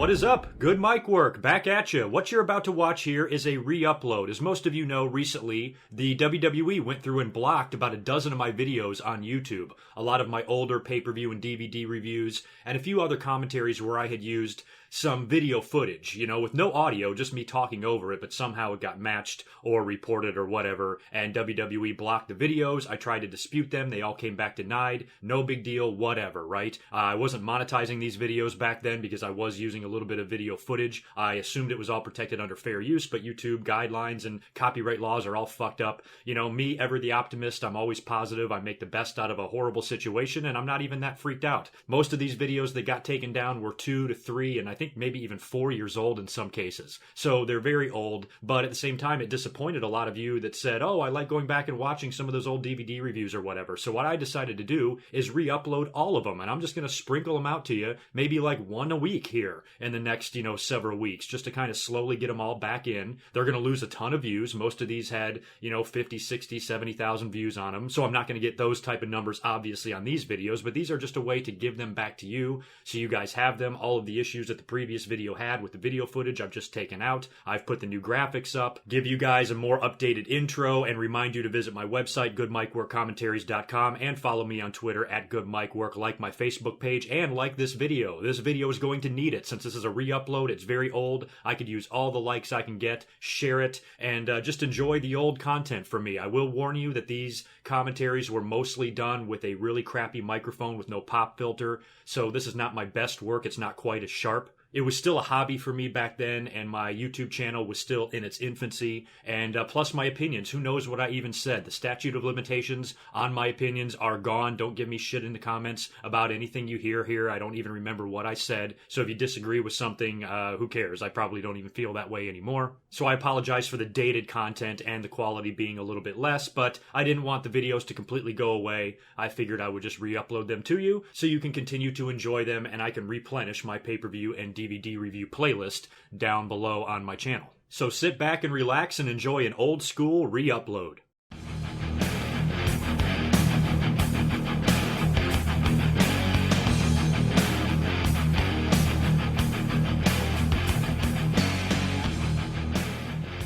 What is up? GoodMicWork, back at you. What you're about to watch here is a re-upload. As most of you know, recently, the WWE went through and blocked about a dozen of my videos on YouTube. A lot of my older pay-per-view and DVD reviews, and a few other commentaries where I had used some video footage, with no audio, just me talking over it, but somehow it got matched or reported or whatever, and WWE blocked the videos. I tried to dispute them. They all came back denied. No big deal, whatever, right? I wasn't monetizing these videos back then because I was using a little bit of video footage. I assumed it was all protected under fair use, but YouTube guidelines and copyright laws are all fucked up. Me, ever the optimist, I'm always positive. I make the best out of a horrible situation, and I'm not even that freaked out. Most of these videos that got taken down were 2 to 3, and I think maybe even 4 years old in some cases. So they're very old, but at the same time, it disappointed a lot of you that said, oh, I like going back and watching some of those old DVD reviews or whatever. So what I decided to do is re-upload all of them, and I'm just going to sprinkle them out to you, maybe like one a week here in the next, several weeks, just to kind of slowly get them all back in. They're going to lose a ton of views. Most of these had, 50, 60, 70,000 views on them. So I'm not going to get those type of numbers, obviously, on these videos, but these are just a way to give them back to you so you guys have them. All of the issues that the previous video had with the video footage I've just taken out. I've put the new graphics up, give you guys a more updated intro, and remind you to visit my website, GoodMicWorkCommentaries.com, and follow me on Twitter at GoodMicWork, like my Facebook page, and like this video. This video is going to need it. Since this is a re-upload, it's very old. I could use all the likes I can get, share it, and just enjoy the old content from me. I will warn you that these commentaries were mostly done with a really crappy microphone with no pop filter, so this is not my best work. It's not quite as sharp. It was still a hobby for me back then, and my YouTube channel was still in its infancy, and plus my opinions. Who knows what I even said? The statute of limitations on my opinions are gone. Don't give me shit in the comments about anything you hear here. I don't even remember what I said, so if you disagree with something, who cares? I probably don't even feel that way anymore. So I apologize for the dated content and the quality being a little bit less, but I didn't want the videos to completely go away. I figured I would just re-upload them to you so you can continue to enjoy them, and I can replenish my pay-per-view and DVD review playlist down below on my channel. So sit back and relax and enjoy an old school re-upload.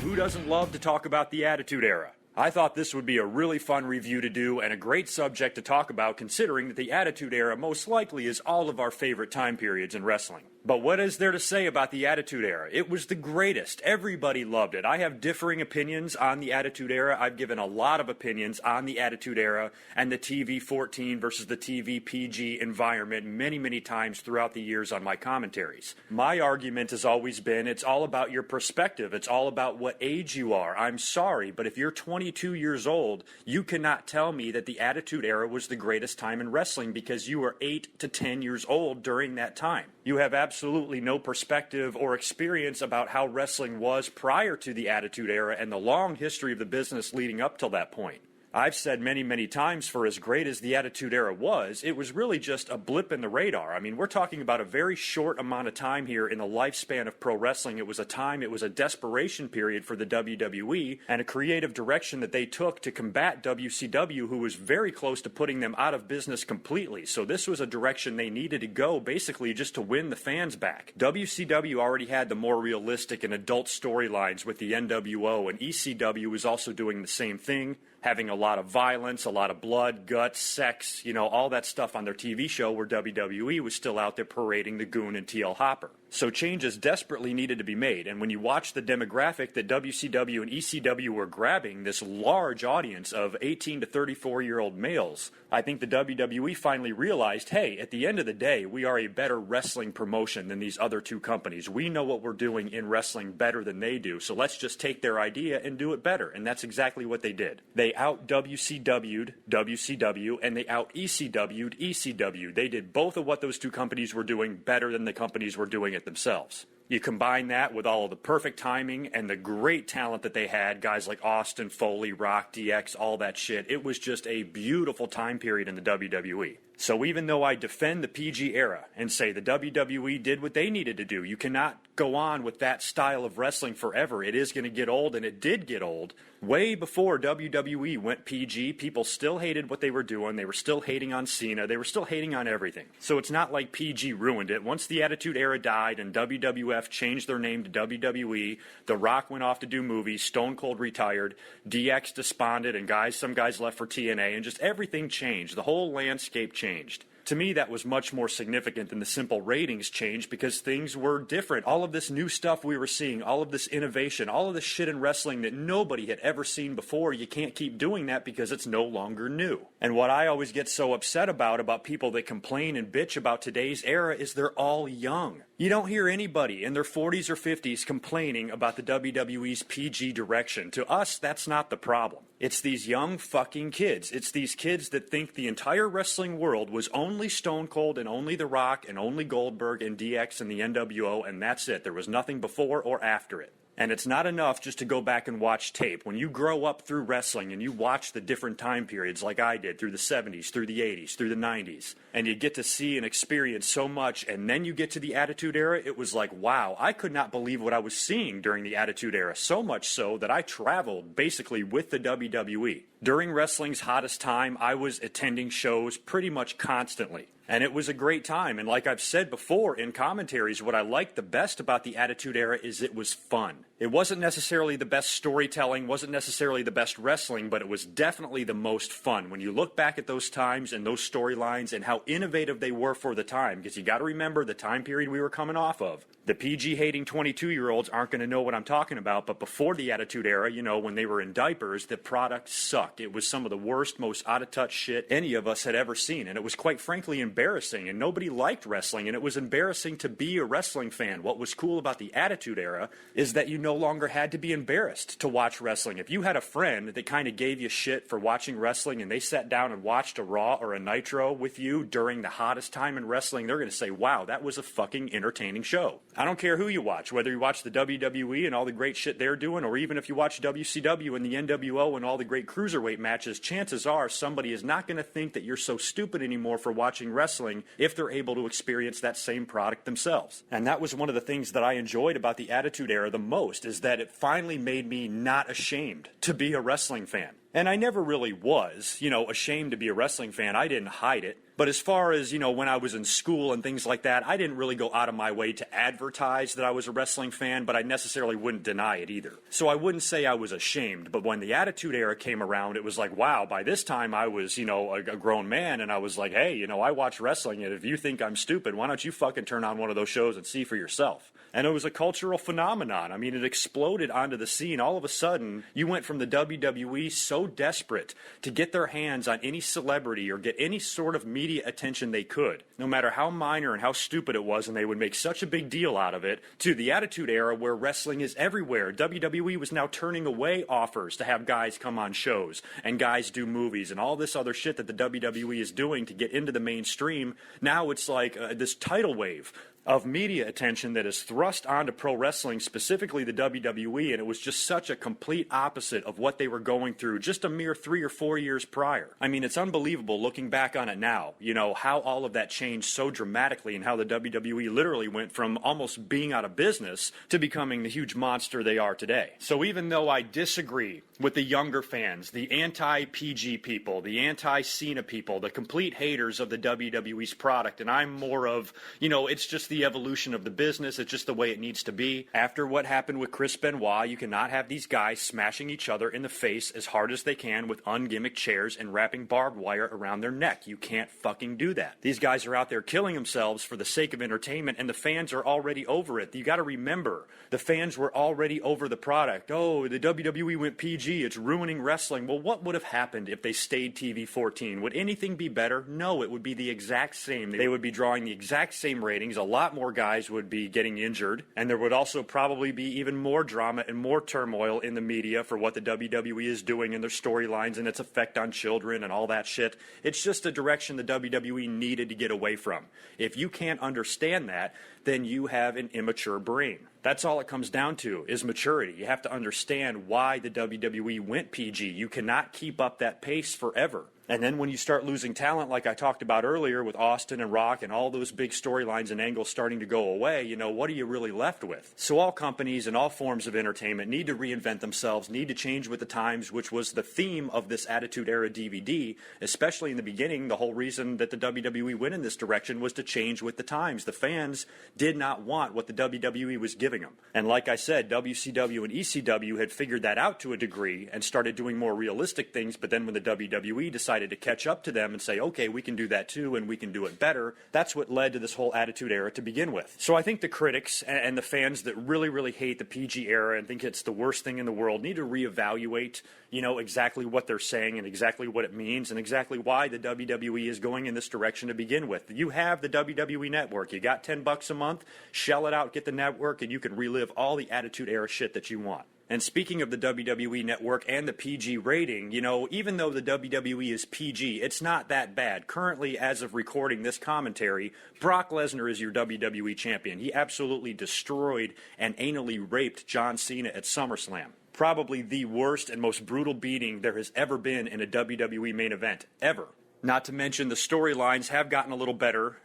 Who doesn't love to talk about the Attitude Era? I thought this would be a really fun review to do and a great subject to talk about, considering that the Attitude Era most likely is all of our favorite time periods in wrestling. But what is there to say about the Attitude Era? It was the greatest. Everybody loved it. I have differing opinions on the Attitude Era. I've given a lot of opinions on the Attitude Era and the TV 14 versus the TV PG environment many, many times throughout the years on my commentaries. My argument has always been it's all about your perspective. It's all about what age you are. I'm sorry, but if you're 22 years old, you cannot tell me that the Attitude Era was the greatest time in wrestling because you were 8 to 10 years old during that time. You have absolutely no perspective or experience about how wrestling was prior to the Attitude Era and the long history of the business leading up till that point. I've said many, many times, for as great as the Attitude Era was, it was really just a blip in the radar. I mean, we're talking about a very short amount of time here in the lifespan of pro wrestling. It was a desperation period for the WWE and a creative direction that they took to combat WCW, who was very close to putting them out of business completely. So this was a direction they needed to go, basically just to win the fans back. WCW already had the more realistic and adult storylines with the NWO, and ECW was also doing the same thing, having a lot of violence, a lot of blood, guts, sex, all that stuff on their TV show, where WWE was still out there parading the Goon and TL Hopper. So changes desperately needed to be made, and when you watch the demographic that WCW and ECW were grabbing, this large audience of 18 to 34-year-old males, I think the WWE finally realized, hey, at the end of the day, we are a better wrestling promotion than these other two companies. We know what we're doing in wrestling better than they do, so let's just take their idea and do it better, and that's exactly what they did. They out-WCW'd WCW, and they out-ECW'd ECW. They did both of what those two companies were doing better than the companies were doing it themselves. You combine that with all of the perfect timing and the great talent that they had, guys like Austin, Foley, Rock, DX, all that shit. It was just a beautiful time period in the WWE. So even though I defend the PG era and say the WWE did what they needed to do, you cannot go on with that style of wrestling forever. It is going to get old, and it did get old. Way before WWE went PG, people still hated what they were doing. They were still hating on Cena. They were still hating on everything. So it's not like PG ruined it. Once the Attitude Era died and WWF changed their name to WWE, The Rock went off to do movies, Stone Cold retired, DX desponded, and some guys left for TNA, and just everything changed. The whole landscape changed. To me, that was much more significant than the simple ratings change because things were different. All of this new stuff we were seeing, all of this innovation, all of this shit in wrestling that nobody had ever seen before, you can't keep doing that because it's no longer new. And what I always get so upset about people that complain and bitch about today's era is they're all young. You don't hear anybody in their 40s or 50s complaining about the WWE's PG direction. To us, that's not the problem. It's these young fucking kids. It's these kids that think the entire wrestling world was only Stone Cold and only The Rock and only Goldberg and DX and the NWO, and that's it. There was nothing before or after it. And it's not enough just to go back and watch tape. When you grow up through wrestling and you watch the different time periods like I did through the 70s, through the 80s, through the 90s, and you get to see and experience so much, and then you get to the Attitude Era, it was like, wow, I could not believe what I was seeing during the Attitude Era, so much so that I traveled basically with the WWE. During wrestling's hottest time, I was attending shows pretty much constantly. And it was a great time. And like I've said before in commentaries, what I liked the best about the Attitude Era is it was fun. It wasn't necessarily the best storytelling, wasn't necessarily the best wrestling, but it was definitely the most fun. When you look back at those times and those storylines and how innovative they were for the time, because you got to remember the time period we were coming off of. The PG-hating 22-year-olds aren't going to know what I'm talking about, but before the Attitude Era, you know, when they were in diapers, the product sucked. It was some of the worst, most out-of-touch shit any of us had ever seen, and it was quite frankly embarrassing, and nobody liked wrestling, and it was embarrassing to be a wrestling fan. What was cool about the Attitude Era is that you no longer had to be embarrassed to watch wrestling. If you had a friend that kind of gave you shit for watching wrestling and they sat down and watched a Raw or a Nitro with you during the hottest time in wrestling, they're going to say, wow, that was a fucking entertaining show. I don't care who you watch, whether you watch the WWE and all the great shit they're doing, or even if you watch WCW and the NWO and all the great cruiserweight matches, chances are somebody is not going to think that you're so stupid anymore for watching wrestling if they're able to experience that same product themselves. And that was one of the things that I enjoyed about the Attitude Era the most, is that it finally made me not ashamed to be a wrestling fan. And I never really was, ashamed to be a wrestling fan. I didn't hide it. But as far as, when I was in school and things like that, I didn't really go out of my way to advertise that I was a wrestling fan, but I necessarily wouldn't deny it either. So I wouldn't say I was ashamed, but when the Attitude Era came around, it was like, wow, by this time I was, a grown man, and I was like, hey, I watch wrestling, and if you think I'm stupid, why don't you fucking turn on one of those shows and see for yourself? And it was a cultural phenomenon. I mean, it exploded onto the scene. All of a sudden, you went from the WWE so desperate to get their hands on any celebrity or get any sort of media attention they could, no matter how minor and how stupid it was, and they would make such a big deal out of it, to the Attitude Era where wrestling is everywhere. WWE was now turning away offers to have guys come on shows and guys do movies and all this other shit that the WWE is doing to get into the mainstream. Now it's like this tidal wave of media attention that is thrust onto pro wrestling, specifically the WWE, and it was just such a complete opposite of what they were going through just a mere 3 or 4 years prior. I mean, it's unbelievable looking back on it now, how all of that changed so dramatically and how the WWE literally went from almost being out of business to becoming the huge monster they are today. So even though I disagree with the younger fans, the anti-PG people, the anti-Cena people, the complete haters of the WWE's product, and I'm more of, it's just the evolution of the business. It's just the way it needs to be. After what happened with Chris Benoit, you cannot have these guys smashing each other in the face as hard as they can with ungimmicked chairs and wrapping barbed wire around their neck. You can't fucking do that. These guys are out there killing themselves for the sake of entertainment, and the fans are already over it. You got to remember, the fans were already over the product. Oh, the WWE went PG. It's ruining wrestling. Well, what would have happened if they stayed TV-14? Would anything be better? No, it would be the exact same. They would be drawing the exact same ratings, a lot lot more guys would be getting injured, and there would also probably be even more drama and more turmoil in the media for what the WWE is doing and their storylines and its effect on children and all that shit. It's just a direction the WWE needed to get away from. If you can't understand that, then you have an immature brain. That's all it comes down to, is maturity. You have to understand why the WWE went PG. You cannot keep up that pace forever. And then when you start losing talent, like I talked about earlier with Austin and Rock and all those big storylines and angles starting to go away, what are you really left with? So all companies and all forms of entertainment need to reinvent themselves, need to change with the times, which was the theme of this Attitude Era DVD, especially in the beginning. The whole reason that the WWE went in this direction was to change with the times. The fans did not want what the WWE was giving them. And like I said, WCW and ECW had figured that out to a degree and started doing more realistic things, but then when the WWE decided to catch up to them and say, okay, we can do that too and we can do it better, that's what led to this whole Attitude Era to begin with. So I think the critics and the fans that really, really hate the PG era and think it's the worst thing in the world need to reevaluate, exactly what they're saying and exactly what it means and exactly why the WWE is going in this direction to begin with. You have the WWE Network. You got $10 a month, shell it out, get the network, and you can relive all the Attitude Era shit that you want. And speaking of the WWE Network and the PG rating, even though the WWE is PG, it's not that bad. Currently, as of recording this commentary, Brock Lesnar is your WWE champion. He absolutely destroyed and anally raped John Cena at SummerSlam. Probably the worst and most brutal beating there has ever been in a WWE main event, ever. Not to mention the storylines have gotten a little better,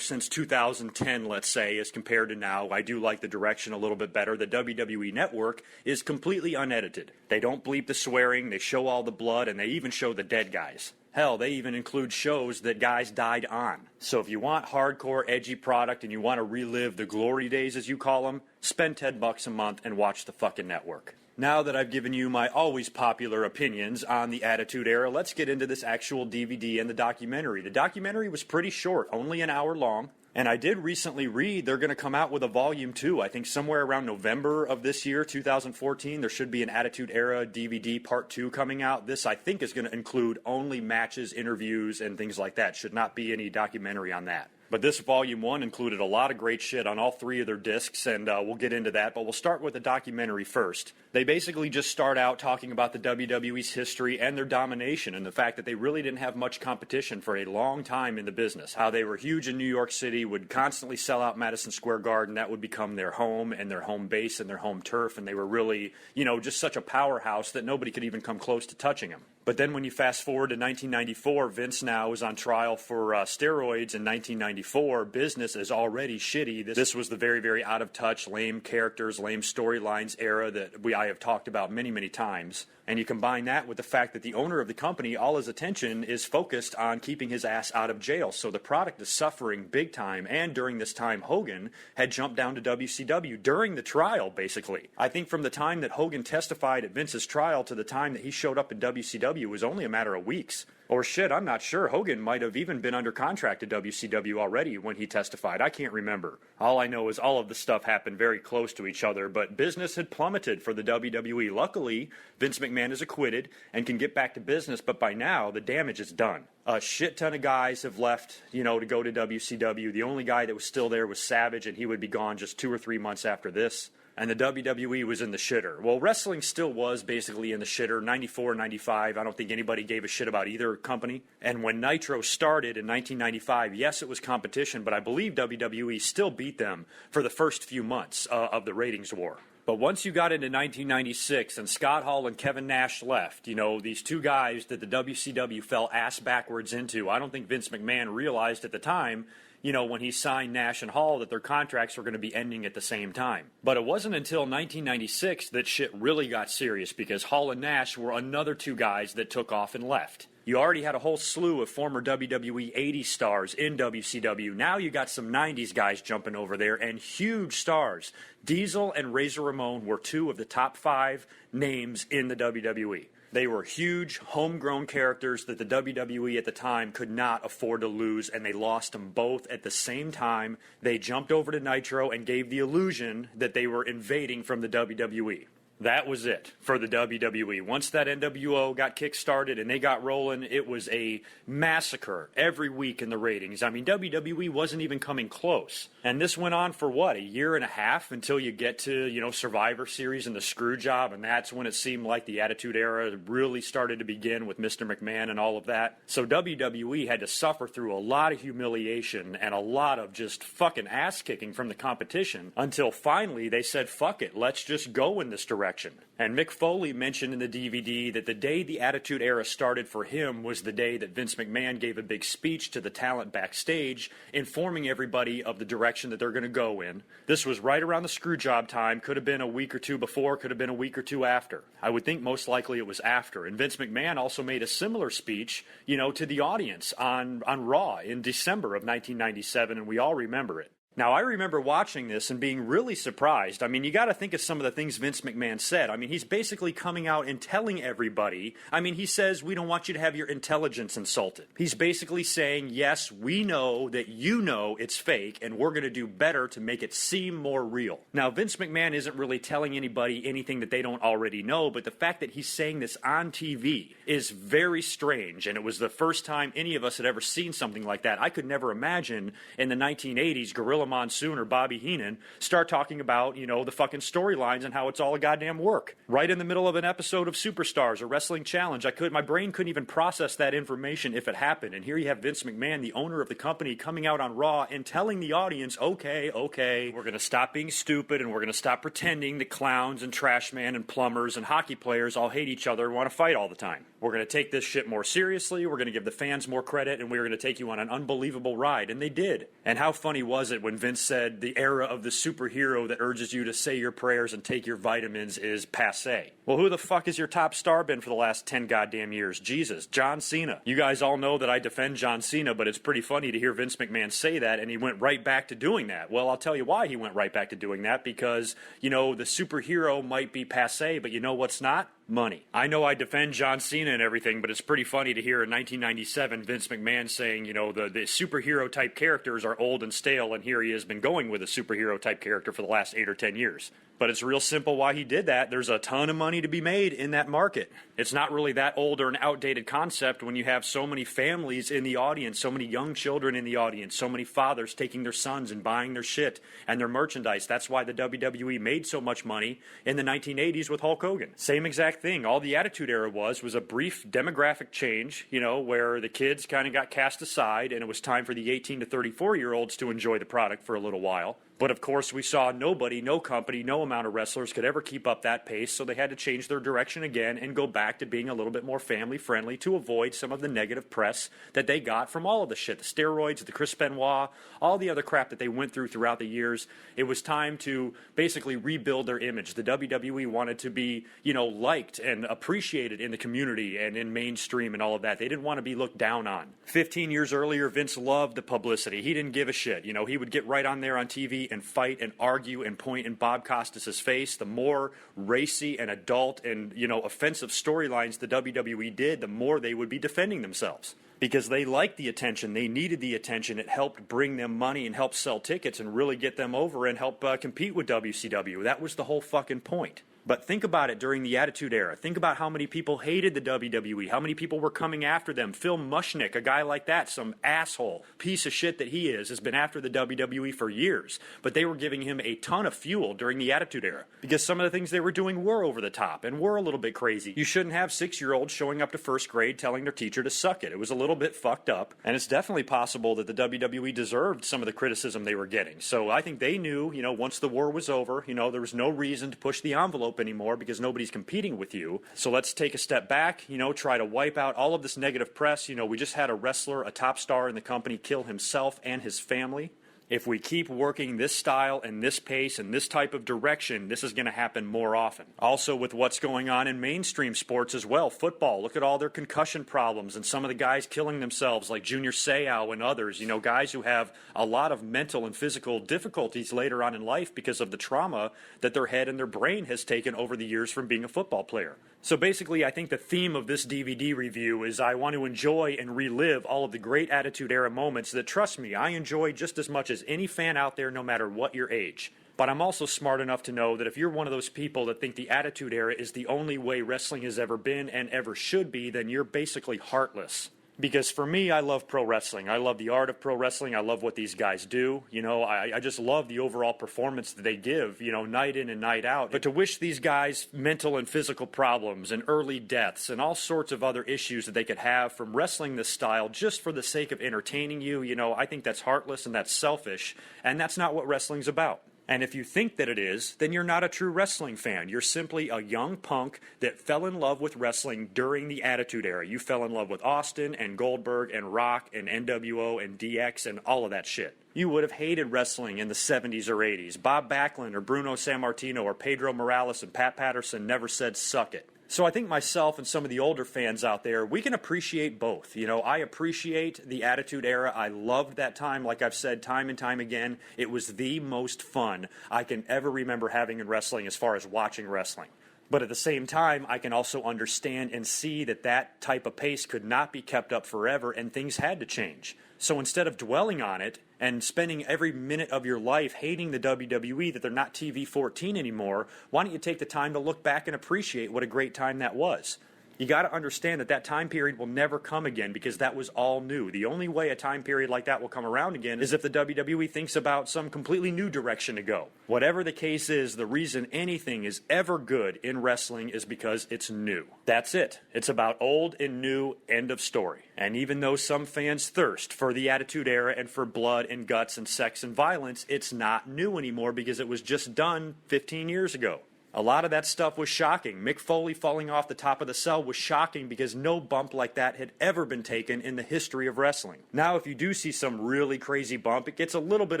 since 2010, let's say, as compared to now. I do like the direction a little bit better. The WWE Network is completely unedited. They don't bleep the swearing, they show all the blood, and they even show the dead guys. Hell, they even include shows that guys died on. So if you want hardcore, edgy product and you want to relive the glory days, as you call them, spend $10 a month and watch the fucking network. Now that I've given you my always popular opinions on the Attitude Era, let's get into this actual DVD and the documentary. The documentary was pretty short, only an hour long. And I did recently read they're going to come out with a volume 2. I think somewhere around November of this year, 2014, there should be an Attitude Era DVD part 2 coming out. This, I think, is going to include only matches, interviews, and things like that. Should not be any documentary on that. But this Volume 1 included a lot of great shit on all 3 of their discs, and we'll get into that. But we'll start with the documentary first. They basically just start out talking about the WWE's history and their domination and the fact that they really didn't have much competition for a long time in the business. How they were huge in New York City, would constantly sell out Madison Square Garden. That would become their home and their home base and their home turf. And they were really, just such a powerhouse that nobody could even come close to touching them. But then when you fast forward to 1994, Vince now is on trial for steroids in 1994. Business is already shitty. This was the very, very out of touch, lame characters, lame storylines era that I have talked about many, many times. And you combine that with the fact that the owner of the company, all his attention is focused on keeping his ass out of jail. So the product is suffering big time. And during this time, Hogan had jumped down to WCW during the trial, basically. I think from the time that Hogan testified at Vince's trial to the time that he showed up at WCW was only a matter of weeks. Or shit, I'm not sure. Hogan might have even been under contract to WCW already when he testified. I can't remember. All I know is all of the stuff happened very close to each other, but business had plummeted for the WWE. Luckily, Vince McMahon is acquitted and can get back to business, but by now, the damage is done. A shit ton of guys have left, to go to WCW. The only guy that was still there was Savage, and he would be gone just 2 or 3 months after this. And the WWE was in the shitter. Well, wrestling still was basically in the shitter. 94, 95, I don't think anybody gave a shit about either company. And when Nitro started in 1995, yes, it was competition, but I believe WWE still beat them for the first few months of the ratings war. But once you got into 1996 and Scott Hall and Kevin Nash left, these 2 guys that the WCW fell ass backwards into, I don't think Vince McMahon realized at the time, when he signed Nash and Hall, that their contracts were going to be ending at the same time. But it wasn't until 1996 that shit really got serious, because Hall and Nash were another 2 guys that took off and left. You already had a whole slew of former WWE 80s stars in WCW. Now you got some 90s guys jumping over there, and huge stars. Diesel and Razor Ramon were 2 of the top 5 names in the WWE. They were huge, homegrown characters that the WWE at the time could not afford to lose, and they lost them both at the same time. They jumped over to Nitro and gave the illusion that they were invading from the WWE. That was it for the WWE. Once that NWO got kick-started and they got rolling, it was a massacre every week in the ratings. I mean, WWE wasn't even coming close. And this went on for, what, a year and a half until you get to, Survivor Series and the Screwjob, and that's when it seemed like the Attitude Era really started to begin with Mr. McMahon and all of that. So WWE had to suffer through a lot of humiliation and a lot of just fucking ass-kicking from the competition until finally they said, fuck it, let's just go in this direction. And Mick Foley mentioned in the DVD that the day the Attitude Era started for him was the day that Vince McMahon gave a big speech to the talent backstage, informing everybody of the direction that they're going to go in. This was right around the Screwjob time, could have been a week or two before, could have been a week or two after. I would think most likely it was after. And Vince McMahon also made a similar speech, to the audience on Raw in December of 1997, and we all remember it. Now, I remember watching this and being really surprised. I mean, you got to think of some of the things Vince McMahon said. I mean, he's basically coming out and telling everybody. I mean, he says, we don't want you to have your intelligence insulted. He's basically saying, yes, we know that you know it's fake, and we're going to do better to make it seem more real. Now, Vince McMahon isn't really telling anybody anything that they don't already know, but the fact that he's saying this on TV is very strange, and it was the first time any of us had ever seen something like that. I could never imagine in the 1980s, Gorilla Monsoon or Bobby Heenan start talking about, the fucking storylines and how it's all a goddamn work. Right in the middle of an episode of Superstars or Wrestling Challenge, my brain couldn't even process that information if it happened. And here you have Vince McMahon, the owner of the company, coming out on Raw and telling the audience, okay, we're going to stop being stupid and we're going to stop pretending that clowns and trash man and plumbers and hockey players all hate each other and want to fight all the time. We're going to take this shit more seriously, we're going to give the fans more credit, and we're going to take you on an unbelievable ride. And they did. And how funny was it when Vince said the era of the superhero that urges you to say your prayers and take your vitamins is passé? Well, who the fuck has your top star been for the last 10 goddamn years? Jesus, John Cena. You guys all know that I defend John Cena, but it's pretty funny to hear Vince McMahon say that, and he went right back to doing that. Well, I'll tell you why he went right back to doing that, because, the superhero might be passé, but you know what's not? Money. I know I defend John Cena and everything, but it's pretty funny to hear in 1997 Vince McMahon saying, the superhero type characters are old and stale, and here he has been going with a superhero type character for the last 8 or 10 years. But it's real simple why he did that. There's a ton of money to be made in that market. It's not really that old or an outdated concept when you have so many families in the audience, so many young children in the audience, so many fathers taking their sons and buying their shit and their merchandise. That's why the WWE made so much money in the 1980s with Hulk Hogan. Same exact thing. All the Attitude Era was a brief demographic change, where the kids kind of got cast aside and it was time for the 18 to 34-year-olds to enjoy the product for a little while. But of course, we saw nobody, no company, no amount of wrestlers could ever keep up that pace, so they had to change their direction again and go back to being a little bit more family-friendly to avoid some of the negative press that they got from all of the shit, the steroids, the Chris Benoit, all the other crap that they went through throughout the years. It was time to basically rebuild their image. The WWE wanted to be, liked and appreciated in the community and in mainstream and all of that. They didn't want to be looked down on. 15 years earlier, Vince loved the publicity. He didn't give a shit. He would get right on there on TV and fight and argue and point in Bob Costas' face. The more racy and adult and, offensive storylines the WWE did, the more they would be defending themselves. Because they liked the attention, they needed the attention. It helped bring them money and help sell tickets and really get them over and help compete with WCW. That was the whole fucking point. But think about it during the Attitude Era. Think about how many people hated the WWE, how many people were coming after them. Phil Mushnick, a guy like that, some asshole, piece of shit that he is, has been after the WWE for years. But they were giving him a ton of fuel during the Attitude Era because some of the things they were doing were over the top and were a little bit crazy. You shouldn't have 6-year-olds showing up to first grade telling their teacher to suck it. It was a little bit fucked up, and it's definitely possible that the WWE deserved some of the criticism they were getting. So I think they knew, once the war was over, there was no reason to push the envelope anymore because nobody's competing with you. So let's take a step back, try to wipe out all of this negative press. We just had a wrestler, a top star in the company, kill himself and his family. If we keep working this style and this pace and this type of direction, this is going to happen more often. Also with what's going on in mainstream sports as well, football, look at all their concussion problems and some of the guys killing themselves like Junior Seau and others, guys who have a lot of mental and physical difficulties later on in life because of the trauma that their head and their brain has taken over the years from being a football player. So basically, I think the theme of this DVD review is I want to enjoy and relive all of the great Attitude Era moments that, trust me, I enjoy just as much as any fan out there, no matter what your age. But I'm also smart enough to know that if you're one of those people that think the Attitude Era is the only way wrestling has ever been and ever should be, then you're basically heartless. Because for me, I love pro wrestling. I love the art of pro wrestling. I love what these guys do. You know, I just love the overall performance that they give, you know, night in and night out. But to wish these guys mental and physical problems and early deaths and all sorts of other issues that they could have from wrestling this style just for the sake of entertaining you, you know, I think that's heartless and that's selfish. And that's not what wrestling's about. And if you think that it is, then you're not a true wrestling fan. You're simply a young punk that fell in love with wrestling during the Attitude Era. You fell in love with Austin and Goldberg and Rock and NWO and DX and all of that shit. You would have hated wrestling in the 70s or 80s. Bob Backlund or Bruno Sammartino or Pedro Morales and Pat Patterson never said suck it. So I think myself and some of the older fans out there, we can appreciate both. You know, I appreciate the Attitude Era. I loved that time. Like I've said time and time again, it was the most fun I can ever remember having in wrestling as far as watching wrestling. But at the same time, I can also understand and see that that type of pace could not be kept up forever and things had to change. So instead of dwelling on it and spending every minute of your life hating the WWE that they're not TV-14 anymore, why don't you take the time to look back and appreciate what a great time that was? You got to understand that that time period will never come again because that was all new. The only way a time period like that will come around again is if the WWE thinks about some completely new direction to go. Whatever the case is, the reason anything is ever good in wrestling is because it's new. That's it. It's about old and new, end of story. And even though some fans thirst for the Attitude Era and for blood and guts and sex and violence, it's not new anymore because it was just done 15 years ago. A lot of that stuff was shocking. Mick Foley falling off the top of the cell was shocking because no bump like that had ever been taken in the history of wrestling. Now, if you do see some really crazy bump, it gets a little bit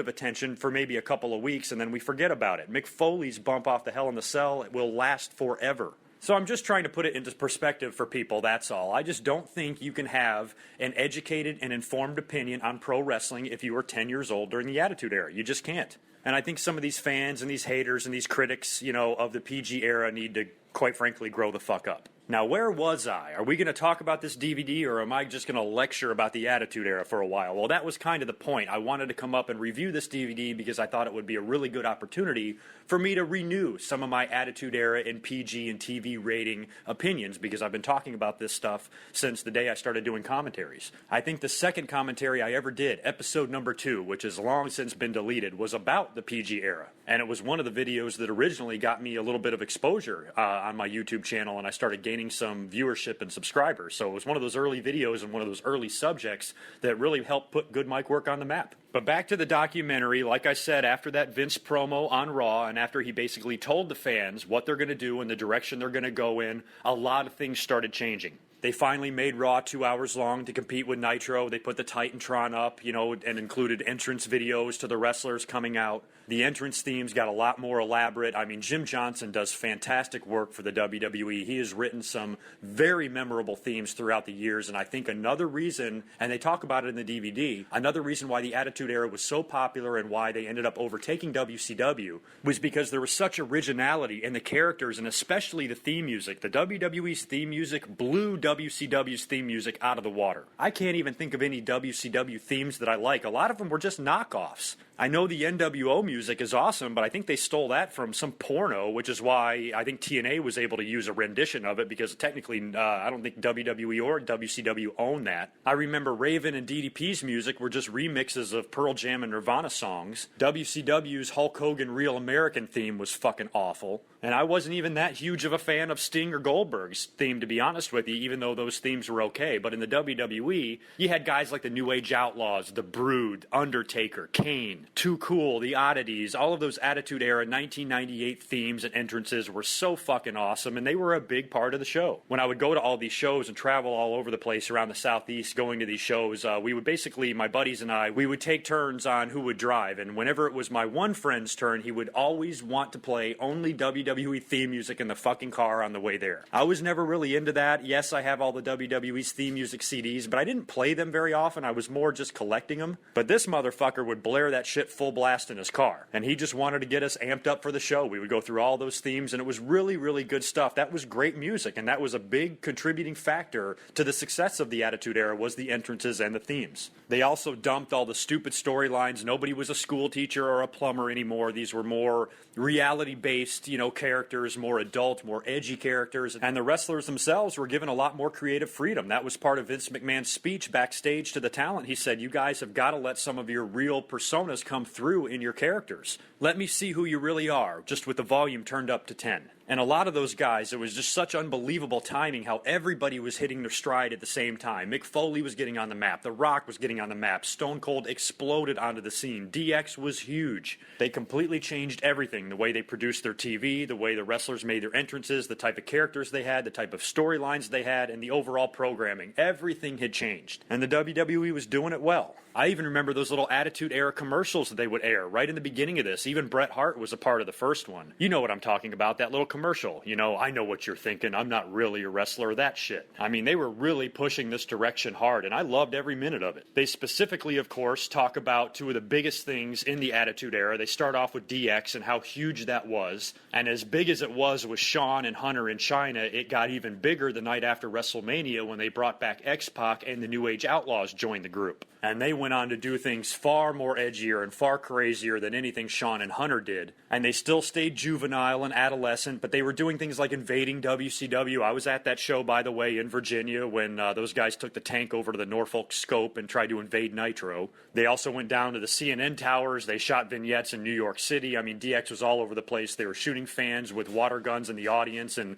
of attention for maybe a couple of weeks and then we forget about it. Mick Foley's bump off the Hell in the Cell will last forever. So I'm just trying to put it into perspective for people, that's all. I just don't think you can have an educated and informed opinion on pro wrestling if you were 10 years old during the Attitude Era. You just can't. And I think some of these fans and these haters and these critics, you know, of the PG era need to, quite frankly, grow the fuck up. Now, where was I? Are we going to talk about this DVD, or am I just going to lecture about the Attitude Era for a while? Well, that was kind of the point. I wanted to come up and review this DVD because I thought it would be a really good opportunity for me to renew some of my Attitude Era and PG and TV rating opinions, because I've been talking about this stuff since the day I started doing commentaries. I think the second commentary I ever did, episode number 2, which has long since been deleted, was about the PG era. And it was one of the videos that originally got me a little bit of exposure on my YouTube channel, and I started gaining some viewership and subscribers. So it was one of those early videos and one of those early subjects that really helped put GoodMicWork on the map. But back to the documentary, like I said, after that Vince promo on Raw, and after he basically told the fans what they're going to do and the direction they're going to go in, a lot of things started changing. They finally made Raw 2 hours long to compete with Nitro. They put the Titantron up, you know, and included entrance videos to the wrestlers coming out. The entrance themes got a lot more elaborate. I mean, Jim Johnson does fantastic work for the WWE. He has written some very memorable themes throughout the years, and I think another reason, and they talk about it in the DVD, another reason why the Attitude Era was so popular and why they ended up overtaking WCW was because there was such originality in the characters and especially the theme music. The WWE's theme music blew WCW's theme music out of the water. I can't even think of any WCW themes that I like. A lot of them were just knockoffs. I know the NWO music is awesome, but I think they stole that from some porno, which is why I think TNA was able to use a rendition of it, because technically I don't think WWE or WCW own that. I remember Raven and DDP's music were just remixes of Pearl Jam and Nirvana songs. WCW's Hulk Hogan Real American theme was fucking awful. And I wasn't even that huge of a fan of Sting or Goldberg's theme, to be honest with you, even though those themes were okay. But in the WWE, you had guys like the New Age Outlaws, The Brood, Undertaker, Kane, Too Cool, The Oddities. All of those Attitude Era 1998 themes and entrances were so fucking awesome, and they were a big part of the show. When I would go to all these shows and travel all over the place around the Southeast going to these shows, we would basically, my buddies and I, we would take turns on who would drive. And whenever it was my one friend's turn, he would always want to play only WWE theme music in the fucking car on the way there. I was never really into that. Yes, I have all the WWE's theme music CDs, but I didn't play them very often. I was more just collecting them. But this motherfucker would blare that shit shit full blast in his car. And he just wanted to get us amped up for the show. We would go through all those themes, and it was really, really good stuff. That was great music, and that was a big contributing factor to the success of the Attitude Era, was the entrances and the themes. They also dumped all the stupid storylines. Nobody was a school teacher or a plumber anymore. These were more reality-based, characters, more adult, more edgy characters. And the wrestlers themselves were given a lot more creative freedom. That was part of Vince McMahon's speech backstage to the talent. He said, you guys have got to let some of your real personas come through in your characters. Let me see who you really are, just with the volume turned up to 10. And a lot of those guys, it was just such unbelievable timing how everybody was hitting their stride at the same time. Mick Foley was getting on the map. The Rock was getting on the map. Stone Cold exploded onto the scene. DX was huge. They completely changed everything. The way they produced their TV, the way the wrestlers made their entrances, the type of characters they had, the type of storylines they had, and the overall programming. Everything had changed. And the WWE was doing it well. I even remember those little Attitude Era commercials that they would air right in the beginning of this. Even Bret Hart was a part of the first one. You know what I'm talking about, that little commercial. I know what you're thinking. I'm not really a wrestler, that shit. I mean, they were really pushing this direction hard, and I loved every minute of it. They specifically, of course, talk about two of the biggest things in the Attitude Era. They start off with DX and how huge that was. And as big as it was with Shawn and Hunter in China, it got even bigger the night after WrestleMania when they brought back X-Pac and the New Age Outlaws joined the group. And they went on to do things far more edgier and far crazier than anything Shawn and Hunter did. And they still stayed juvenile and adolescent, but they were doing things like invading WCW. I was at that show, by the way, in Virginia when those guys took the tank over to the Norfolk Scope and tried to invade Nitro. They also went down to the CNN towers. They shot vignettes in New York City. I mean, DX was all over the place. They were shooting fans with water guns in the audience and,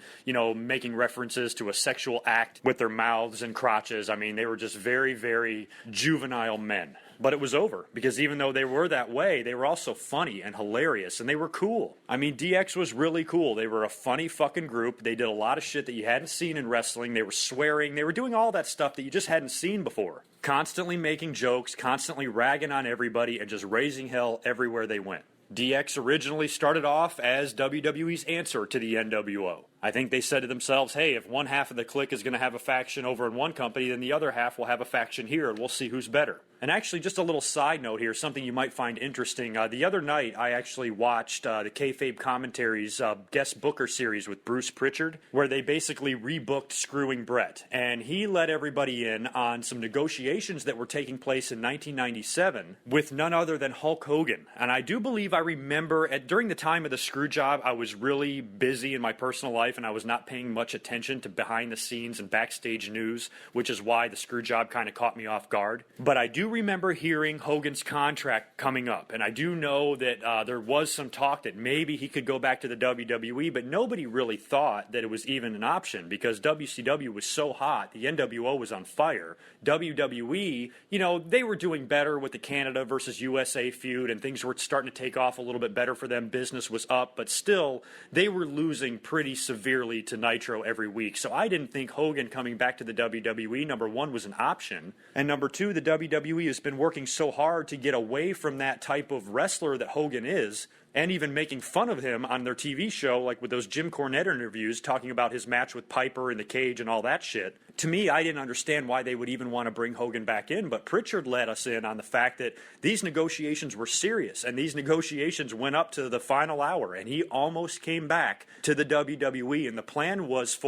making references to a sexual act with their mouths and crotches. I mean, they were just very, very juvenile men. But it was over, because even though they were that way, they were also funny and hilarious, and they were cool. I mean, DX was really cool. They were a funny fucking group. They did a lot of shit that you hadn't seen in wrestling. They were swearing. They were doing all that stuff that you just hadn't seen before. Constantly making jokes, constantly ragging on everybody, and just raising hell everywhere they went. DX originally started off as WWE's answer to the NWO. I think they said to themselves, hey, if one half of the clique is going to have a faction over in one company, then the other half will have a faction here, and we'll see who's better. And actually, just a little side note here, something you might find interesting. The other night, I actually watched the Kayfabe Commentaries guest booker series with Bruce Pritchard, where they basically rebooked Screwing Brett. And he let everybody in on some negotiations that were taking place in 1997 with none other than Hulk Hogan. And I do believe I remember, during the time of the screw job, I was really busy in my personal life, and I was not paying much attention to behind the scenes and backstage news, which is why the screw job kind of caught me off guard. But I do remember hearing Hogan's contract coming up, and I do know that there was some talk that maybe he could go back to the WWE, but nobody really thought that it was even an option, because WCW was so hot, the NWO was on fire. WWE, they were doing better with the Canada versus USA feud, and things were starting to take off a little bit better for them. Business was up, but still, they were losing pretty severely to Nitro every week. So I didn't think Hogan coming back to the WWE, number one, was an option. And number two, the WWE has been working so hard to get away from that type of wrestler that Hogan is, and even making fun of him on their TV show, like with those Jim Cornette interviews, talking about his match with Piper in the cage and all that shit. To me, I didn't understand why they would even want to bring Hogan back in, but Pritchard let us in on the fact that these negotiations were serious, and these negotiations went up to the final hour, and he almost came back to the WWE, and the plan was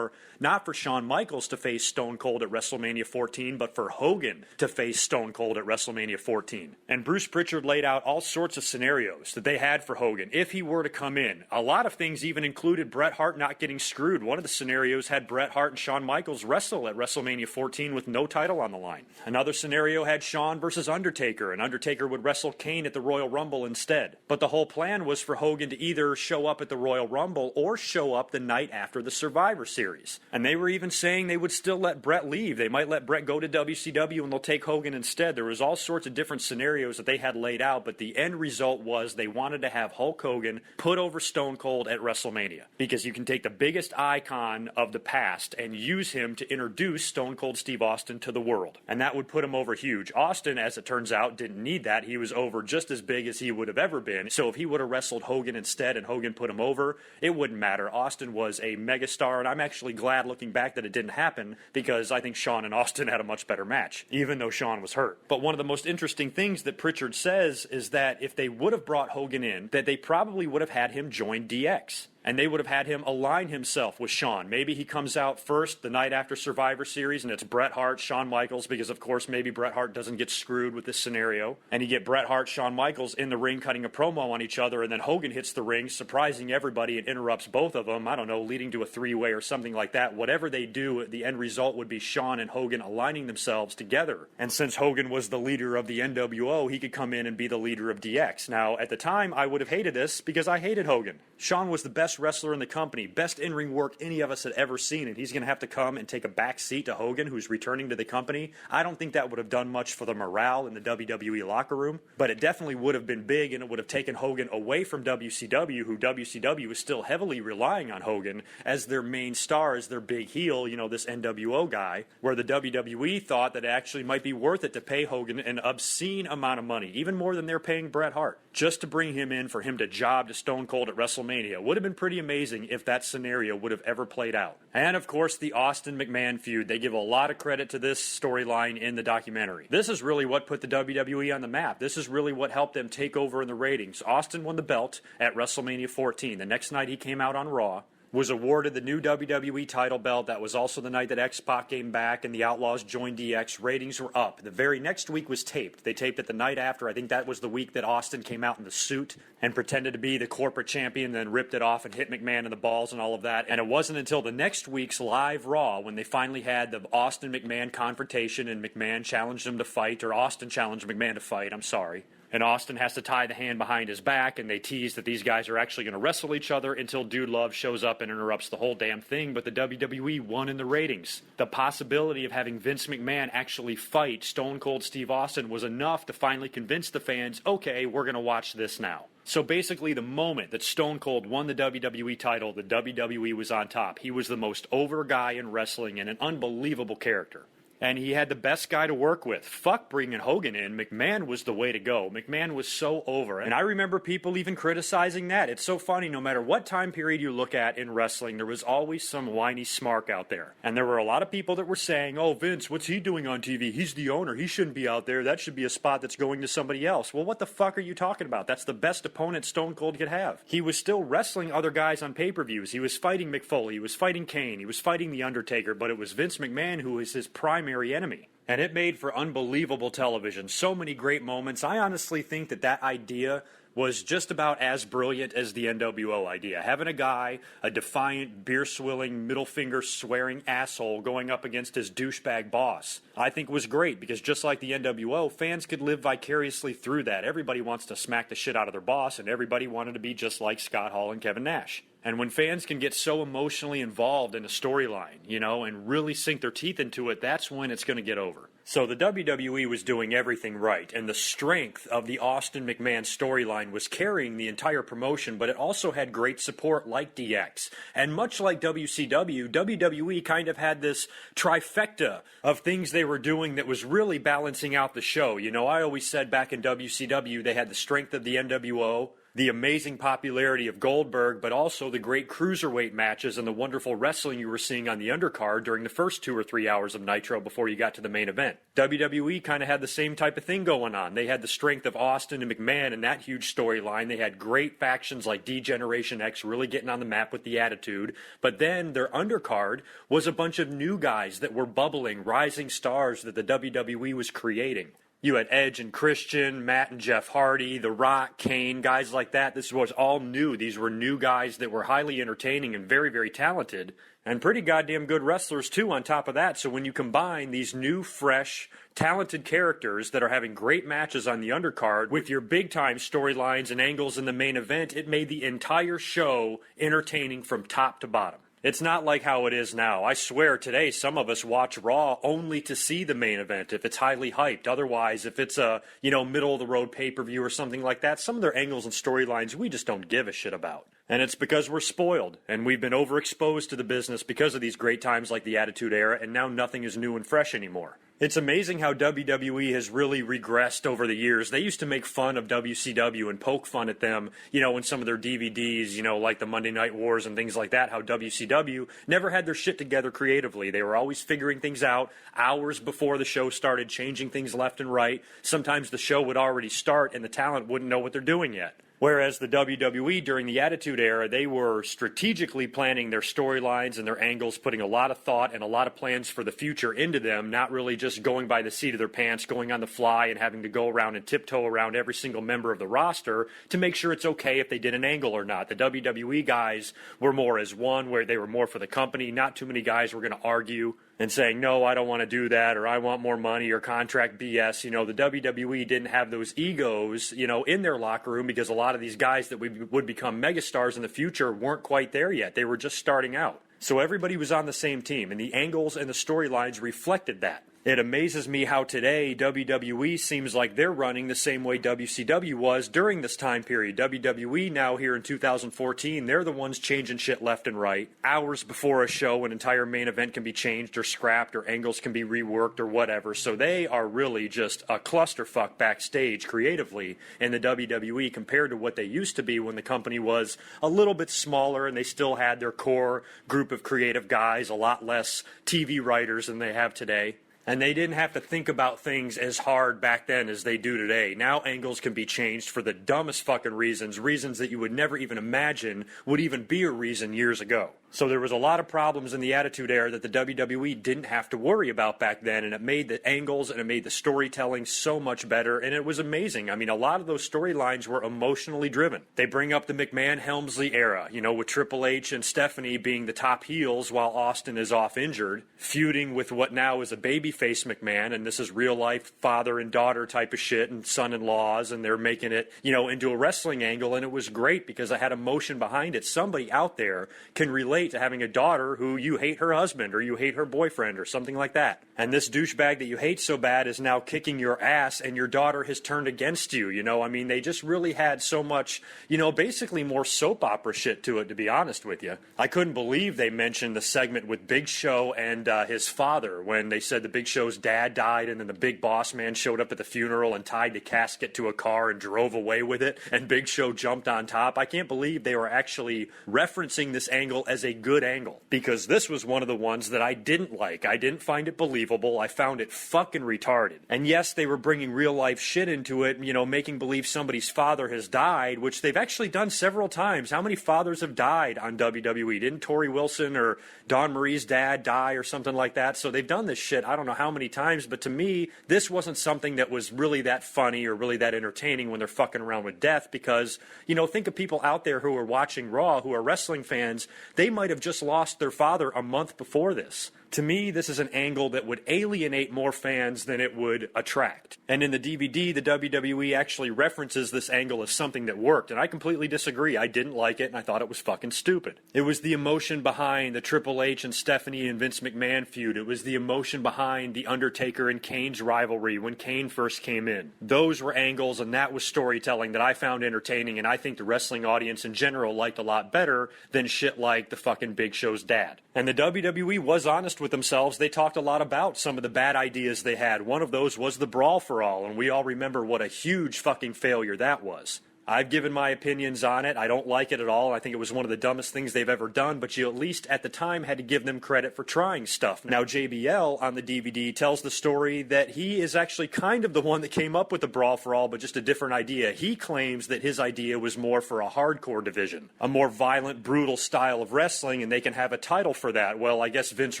not for Shawn Michaels to face Stone Cold at WrestleMania 14, but for Hogan to face Stone Cold at WrestleMania 14. And Bruce Pritchard laid out all sorts of scenarios that they had for Hogan if he were to come in. A lot of things even included Bret Hart not getting screwed. One of the scenarios had Bret Hart and Shawn Michaels wrestle at WrestleMania 14 with no title on the line. Another scenario had Shawn versus Undertaker, and Undertaker would wrestle Kane at the Royal Rumble instead. But the whole plan was for Hogan to either show up at the Royal Rumble or show up the night after the Survivor Series. And they were even saying they would still let Bret leave. They might let Bret go to WCW and they'll take Hogan instead. There was all sorts of different scenarios that they had laid out, but the end result was they wanted to have have Hulk Hogan put over Stone Cold at WrestleMania, because you can take the biggest icon of the past and use him to introduce Stone Cold Steve Austin to the world, and that would put him over huge. Austin, as it turns out, didn't need that. He was over just as big as he would have ever been, so if he would have wrestled Hogan instead and Hogan put him over, it wouldn't matter. Austin was a megastar, and I'm actually glad looking back that it didn't happen, because I think Shawn and Austin had a much better match, even though Shawn was hurt. But one of the most interesting things that Pritchard says is that if they would have brought Hogan in, that they probably would have had him join DX. And they would have had him align himself with Shawn. Maybe he comes out first the night after Survivor Series, and it's Bret Hart, Shawn Michaels, because of course maybe Bret Hart doesn't get screwed with this scenario. And you get Bret Hart, Shawn Michaels in the ring cutting a promo on each other, and then Hogan hits the ring, surprising everybody and interrupts both of them, I don't know, leading to a three-way or something like that. Whatever they do, the end result would be Shawn and Hogan aligning themselves together. And since Hogan was the leader of the NWO, he could come in and be the leader of DX. Now, at the time, I would have hated this because I hated Hogan. Shawn was the best wrestler in the company, best in-ring work any of us had ever seen, and he's going to have to come and take a back seat to Hogan, who's returning to the company. I don't think that would have done much for the morale in the WWE locker room, but it definitely would have been big, and it would have taken Hogan away from WCW, who WCW is still heavily relying on Hogan as their main star, as their big heel, you know, this NWO guy, where the WWE thought that it actually might be worth it to pay Hogan an obscene amount of money, even more than they're paying Bret Hart, just to bring him in for him to job to Stone Cold at WrestleMania. Would have been pretty amazing if that scenario would have ever played out. And of course, the Austin-McMahon feud. They give a lot of credit to this storyline in the documentary. This is really what put the WWE on the map. This is really what helped them take over in the ratings. Austin won the belt at WrestleMania 14. The next night he came out on Raw, was awarded the new WWE title belt. That was also the night that X-Pac came back and the Outlaws joined DX. Ratings were up. The very next week was taped. They taped it the night after. I think that was the week that Austin came out in the suit and pretended to be the corporate champion, then ripped it off and hit McMahon in the balls and all of that. And it wasn't until the next week's live Raw when they finally had the Austin-McMahon confrontation and McMahon challenged him to fight, or Austin challenged McMahon to fight, I'm sorry. And Austin has to tie the hand behind his back, and they tease that these guys are actually going to wrestle each other until Dude Love shows up and interrupts the whole damn thing, but the WWE won in the ratings. The possibility of having Vince McMahon actually fight Stone Cold Steve Austin was enough to finally convince the fans, okay, we're going to watch this now. So basically, the moment that Stone Cold won the WWE title, the WWE was on top. He was the most over guy in wrestling and an unbelievable character. And he had the best guy to work with. Fuck bringing Hogan in. McMahon was the way to go. McMahon was so over. And I remember people even criticizing that. It's so funny, no matter what time period you look at in wrestling, there was always some whiny smark out there. And there were a lot of people that were saying, oh, Vince, what's he doing on TV? He's the owner. He shouldn't be out there. That should be a spot that's going to somebody else. Well, what the fuck are you talking about? That's the best opponent Stone Cold could have. He was still wrestling other guys on pay-per-views. He was fighting Mick Foley. He was fighting Kane. He was fighting The Undertaker. But it was Vince McMahon who was his primary enemy. And it made for unbelievable television. So many great moments. I honestly think that idea was just about as brilliant as the NWO idea. Having a guy, a defiant, beer-swilling, middle-finger-swearing asshole going up against his douchebag boss, I think was great, because just like the NWO, fans could live vicariously through that. Everybody wants to smack the shit out of their boss, and everybody wanted to be just like Scott Hall and Kevin Nash. And when fans can get so emotionally involved in a storyline, you know, and really sink their teeth into it, that's when it's going to get over. So the WWE was doing everything right, and the strength of the Austin-McMahon storyline was carrying the entire promotion, but it also had great support like DX. And much like WCW, WWE kind of had this trifecta of things they were doing that was really balancing out the show. You know, I always said back in WCW they had the strength of the NWO, the amazing popularity of Goldberg, but also the great cruiserweight matches and the wonderful wrestling you were seeing on the undercard during the first 2 or 3 hours of Nitro before you got to the main event. WWE kind of had the same type of thing going on. They had the strength of Austin and McMahon and that huge storyline. They had great factions like D-Generation X really getting on the map with the attitude. But then their undercard was a bunch of new guys that were bubbling, rising stars that the WWE was creating. You had Edge and Christian, Matt and Jeff Hardy, The Rock, Kane, guys like that. This was all new. These were new guys that were highly entertaining and very, very talented, and pretty goddamn good wrestlers too on top of that. So when you combine these new, fresh, talented characters that are having great matches on the undercard with your big-time storylines and angles in the main event, it made the entire show entertaining from top to bottom. It's not like how it is now. I swear today some of us watch Raw only to see the main event if it's highly hyped. Otherwise, if it's a, middle of the road pay-per-view or something like that, some of their angles and storylines we just don't give a shit about. And it's because we're spoiled and we've been overexposed to the business because of these great times like the Attitude Era, and now nothing is new and fresh anymore. It's amazing how WWE has really regressed over the years. They used to make fun of WCW and poke fun at them, in some of their DVDs, like the Monday Night Wars and things like that, how WCW never had their shit together creatively. They were always figuring things out hours before the show started, changing things left and right. Sometimes the show would already start and the talent wouldn't know what they're doing yet. Whereas the WWE during the Attitude Era, they were strategically planning their storylines and their angles, putting a lot of thought and a lot of plans for the future into them, not really just going by the seat of their pants, going on the fly and having to go around and tiptoe around every single member of the roster to make sure it's okay if they did an angle or not. The WWE guys were more as one, where they were more for the company. Not too many guys were going to argue and saying, no, I don't want to do that, or I want more money, or contract BS. The WWE didn't have those egos, in their locker room, because a lot of these guys that would become megastars in the future weren't quite there yet. They were just starting out. So everybody was on the same team, and the angles and the storylines reflected that. It amazes me how today WWE seems like they're running the same way WCW was during this time period. WWE now here in 2014, they're the ones changing shit left and right. Hours before a show, an entire main event can be changed or scrapped or angles can be reworked or whatever. So they are really just a clusterfuck backstage creatively in the WWE compared to what they used to be when the company was a little bit smaller and they still had their core group of creative guys, a lot less TV writers than they have today. And they didn't have to think about things as hard back then as they do today. Now angles can be changed for the dumbest fucking reasons that you would never even imagine would even be a reason years ago. So there was a lot of problems in the Attitude Era that the WWE didn't have to worry about back then, and it made the angles and it made the storytelling so much better, and it was amazing. I mean, a lot of those storylines were emotionally driven. They bring up the McMahon-Helmsley era, with Triple H and Stephanie being the top heels while Austin is off injured, feuding with what now is a babyface McMahon, and this is real-life father and daughter type of shit and son-in-laws, and they're making it, into a wrestling angle, and it was great because I had emotion behind it. Somebody out there can relate to having a daughter who you hate her husband or you hate her boyfriend or something like that. And this douchebag that you hate so bad is now kicking your ass and your daughter has turned against you. They just really had so much, basically more soap opera shit to it, to be honest with you. I couldn't believe they mentioned the segment with Big Show and his father when they said the Big Show's dad died and then the big boss man showed up at the funeral and tied the casket to a car and drove away with it and Big Show jumped on top. I can't believe they were actually referencing this angle as a good angle, because this was one of the ones that I didn't like. I didn't find it believable. I found it fucking retarded. And yes, they were bringing real life shit into it, making believe somebody's father has died, which they've actually done several times. How many fathers have died on WWE? Didn't Torrie Wilson or Dawn Marie's dad die or something like that? So they've done this shit I don't know how many times, but to me, this wasn't something that was really that funny or really that entertaining when they're fucking around with death, because, think of people out there who are watching Raw, who are wrestling fans. They might have just lost their father a month before this. To me, this is an angle that would alienate more fans than it would attract. And in the DVD, the WWE actually references this angle as something that worked, and I completely disagree. I didn't like it, and I thought it was fucking stupid. It was the emotion behind the Triple H and Stephanie and Vince McMahon feud. It was the emotion behind the Undertaker and Kane's rivalry when Kane first came in. Those were angles, and that was storytelling that I found entertaining, and I think the wrestling audience in general liked a lot better than shit like the fucking Big Show's dad. And the WWE was honest with themselves. They talked a lot about some of the bad ideas they had. One of those was the Brawl for All, and we all remember what a huge fucking failure that was. I've given my opinions on it. I don't like it at all. I think it was one of the dumbest things they've ever done, but you at least at the time had to give them credit for trying stuff. Now, JBL on the DVD tells the story that he is actually kind of the one that came up with the Brawl for All, but just a different idea. He claims that his idea was more for a hardcore division, a more violent, brutal style of wrestling, and they can have a title for that. Well, I guess Vince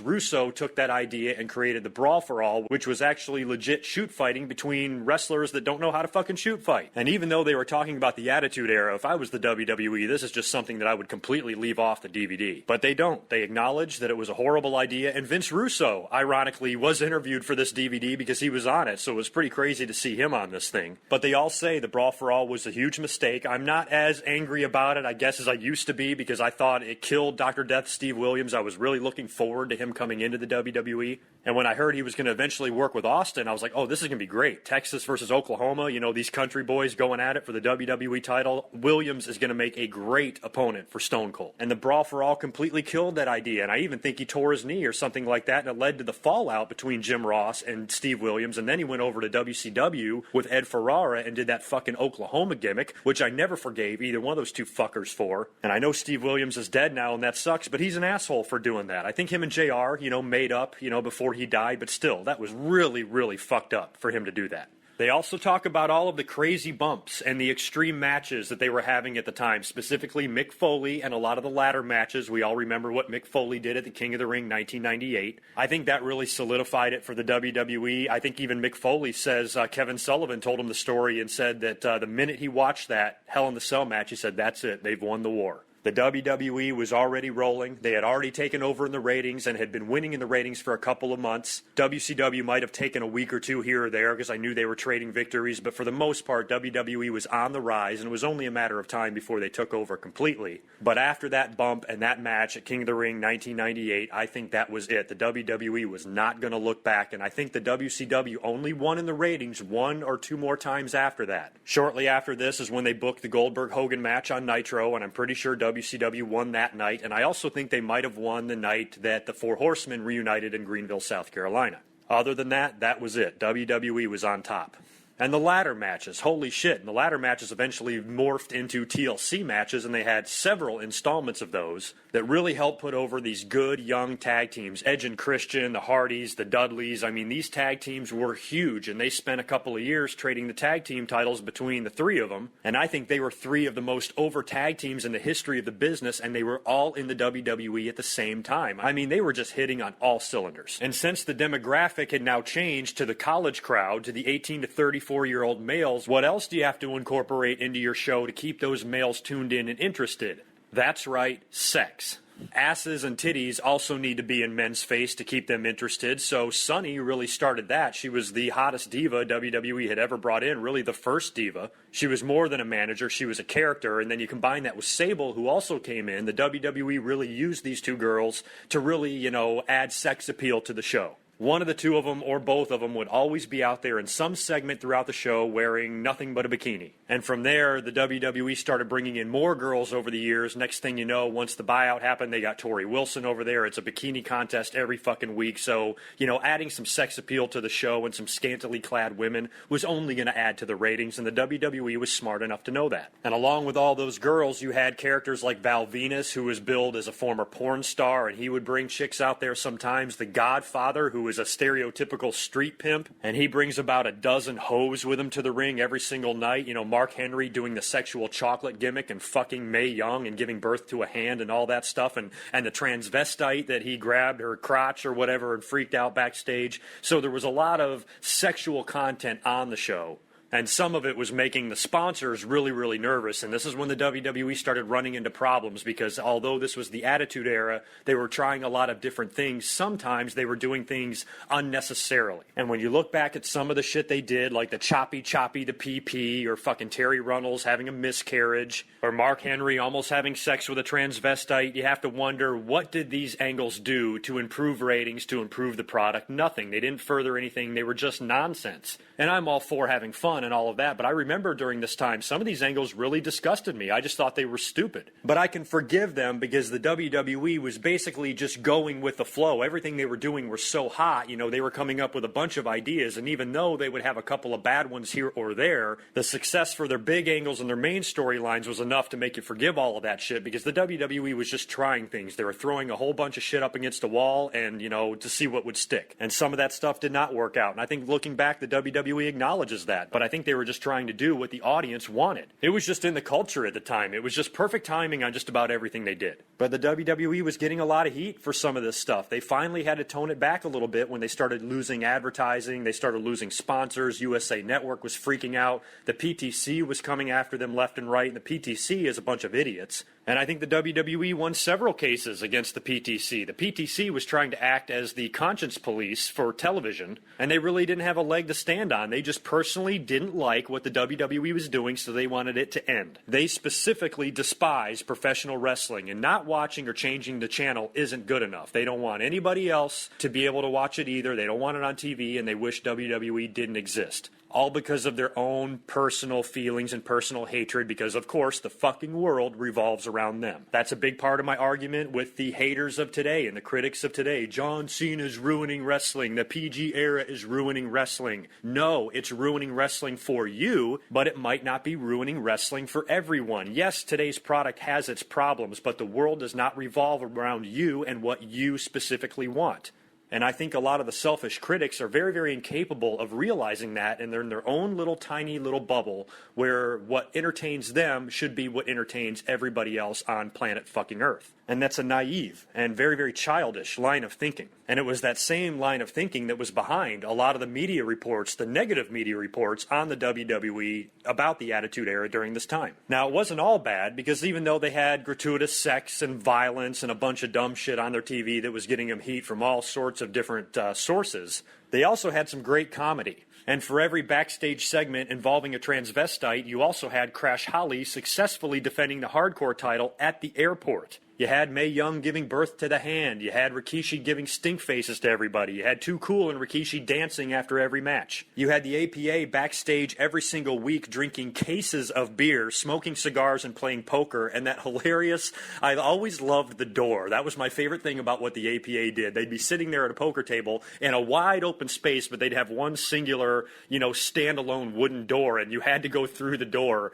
Russo took that idea and created the Brawl for All, which was actually legit shoot fighting between wrestlers that don't know how to fucking shoot fight. And even though they were talking about the the Attitude Era, if I was the WWE, this is just something that I would completely leave off the DVD. But they don't. They acknowledge that it was a horrible idea, and Vince Russo, ironically, was interviewed for this DVD because he was on it, so it was pretty crazy to see him on this thing. But they all say the Brawl for All was a huge mistake. I'm not as angry about it, I guess, as I used to be, because I thought it killed Dr. Death Steve Williams. I was really looking forward to him coming into the WWE. And when I heard he was going to eventually work with Austin, I was like, oh, this is going to be great. Texas versus Oklahoma, you know, these country boys going at it for the WWE title. Williams is going to make a great opponent for Stone Cold. And the Brawl for All completely killed that idea. And I even think he tore his knee or something like that. And it led to the fallout between Jim Ross and Steve Williams. And then he went over to WCW with Ed Ferrara and did that fucking Oklahoma gimmick, which I never forgave either one of those two fuckers for. And I know Steve Williams is dead now, and that sucks, but he's an asshole for doing that. I think him and JR, you know, made up, you know, before he died, but still, that was really, really fucked up for him to do that. They also talk about all of the crazy bumps and the extreme matches that they were having at the time, specifically Mick Foley and a lot of the ladder matches. We all remember what Mick Foley did at the King of the Ring 1998. I think that really solidified it for the WWE. I think even Mick Foley says Kevin Sullivan told him the story and said that the minute he watched that Hell in the Cell match, he said, that's it, they've won the war. The WWE was already rolling. They had already taken over in the ratings and had been winning in the ratings for a couple of months. WCW might have taken a week or two here or there because I knew they were trading victories, but for the most part, WWE was on the rise, and it was only a matter of time before they took over completely. But after that bump and that match at King of the Ring 1998, I think that was it. The WWE was not going to look back, and I think the WCW only won in the ratings one or two more times after that. Shortly after this is when they booked the Goldberg-Hogan match on Nitro, and I'm pretty sure WCW won that night, and I also think they might have won the night that the Four Horsemen reunited in Greenville, South Carolina. Other than that, that was it. WWE was on top. And the ladder matches, holy shit. And the ladder matches eventually morphed into TLC matches, and they had several installments of those that really helped put over these good young tag teams. Edge and Christian, the Hardys, the Dudleys. I mean, these tag teams were huge, and they spent a couple of years trading the tag team titles between the three of them. And I think they were three of the most over tag teams in the history of the business, and they were all in the WWE at the same time. I mean, they were just hitting on all cylinders. And since the demographic had now changed to the college crowd, to the 18 to 34-year-old males, what else do you have to incorporate into your show to keep those males tuned in and interested? That's right, sex. Asses and titties also need to be in men's face to keep them interested, so Sunny really started that. She was the hottest diva WWE had ever brought in, really the first diva. She was more than a manager, she was a character, and then you combine that with Sable, who also came in. The WWE really used these two girls to really, add sex appeal to the show. One of the two of them, or both of them, would always be out there in some segment throughout the show wearing nothing but a bikini. And from there, the WWE started bringing in more girls over the years. Next thing you know, once the buyout happened, they got Tori Wilson over there. It's a bikini contest every fucking week. So, adding some sex appeal to the show and some scantily clad women was only going to add to the ratings, and the WWE was smart enough to know that. And along with all those girls, you had characters like Val Venus, who was billed as a former porn star, and he would bring chicks out there sometimes. The Godfather, who was a stereotypical street pimp, and he brings about a dozen hoes with him to the ring every single night. Mark Henry doing the sexual chocolate gimmick and fucking Mae Young and giving birth to a hand and all that stuff, and the transvestite that he grabbed her crotch or whatever and freaked out backstage. So there was a lot of sexual content on the show. And some of it was making the sponsors really, really nervous. And this is when the WWE started running into problems, because although this was the Attitude Era, they were trying a lot of different things. Sometimes they were doing things unnecessarily. And when you look back at some of the shit they did, like the Choppy the PP, or fucking Terry Runnels having a miscarriage, or Mark Henry almost having sex with a transvestite, you have to wonder, what did these angles do to improve ratings, to improve the product? Nothing. They didn't further anything. They were just nonsense. And I'm all for having fun and all of that, but I remember during this time, some of these angles really disgusted me. I just thought they were stupid. But I can forgive them because the WWE was basically just going with the flow. Everything they were doing were so hot, they were coming up with a bunch of ideas, and even though they would have a couple of bad ones here or there, the success for their big angles and their main storylines was enough to make you forgive all of that shit, because the WWE was just trying things. They were throwing a whole bunch of shit up against a wall and, to see what would stick. And some of that stuff did not work out. And I think looking back, the WWE acknowledges that. But I think they were just trying to do what the audience wanted. It was just in the culture at the time. It was just perfect timing on just about everything they did. But the WWE was getting a lot of heat for some of this stuff. They finally had to tone it back a little bit when they started losing advertising. They started losing sponsors. USA Network was freaking out. The PTC was coming after them left and right. And the PTC is a bunch of idiots. And I think the WWE won several cases against the PTC. The PTC was trying to act as the conscience police for television, and they really didn't have a leg to stand on. They just personally didn't like what the WWE was doing, so they wanted it to end. They specifically despise professional wrestling, and not watching or changing the channel isn't good enough. They don't want anybody else to be able to watch it either. They don't want it on TV, and they wish WWE didn't exist. All because of their own personal feelings and personal hatred, because, of course, the fucking world revolves around them. That's a big part of my argument with the haters of today and the critics of today. John Cena's ruining wrestling. The PG era is ruining wrestling. No, it's ruining wrestling for you, but it might not be ruining wrestling for everyone. Yes, today's product has its problems, but the world does not revolve around you and what you specifically want. And I think a lot of the selfish critics are very, very incapable of realizing that, and they're in their own little tiny little bubble where what entertains them should be what entertains everybody else on planet fucking Earth. And that's a naive and very, very childish line of thinking. And it was that same line of thinking that was behind a lot of the media reports, the negative media reports on the WWE about the Attitude Era during this time. Now, it wasn't all bad, because even though they had gratuitous sex and violence and a bunch of dumb shit on their TV that was getting them heat from all sorts of different sources, they also had some great comedy. And for every backstage segment involving a transvestite, you also had Crash Holly successfully defending the hardcore title at the airport. You had Mae Young giving birth to the Hand. You had Rikishi giving stink faces to everybody. You had Too Cool and Rikishi dancing after every match. You had the APA backstage every single week drinking cases of beer, smoking cigars, and playing poker. And that hilarious, I always loved the door. That was my favorite thing about what the APA did. They'd be sitting there at a poker table in a wide open space, but they'd have one singular, standalone wooden door, and you had to go through the door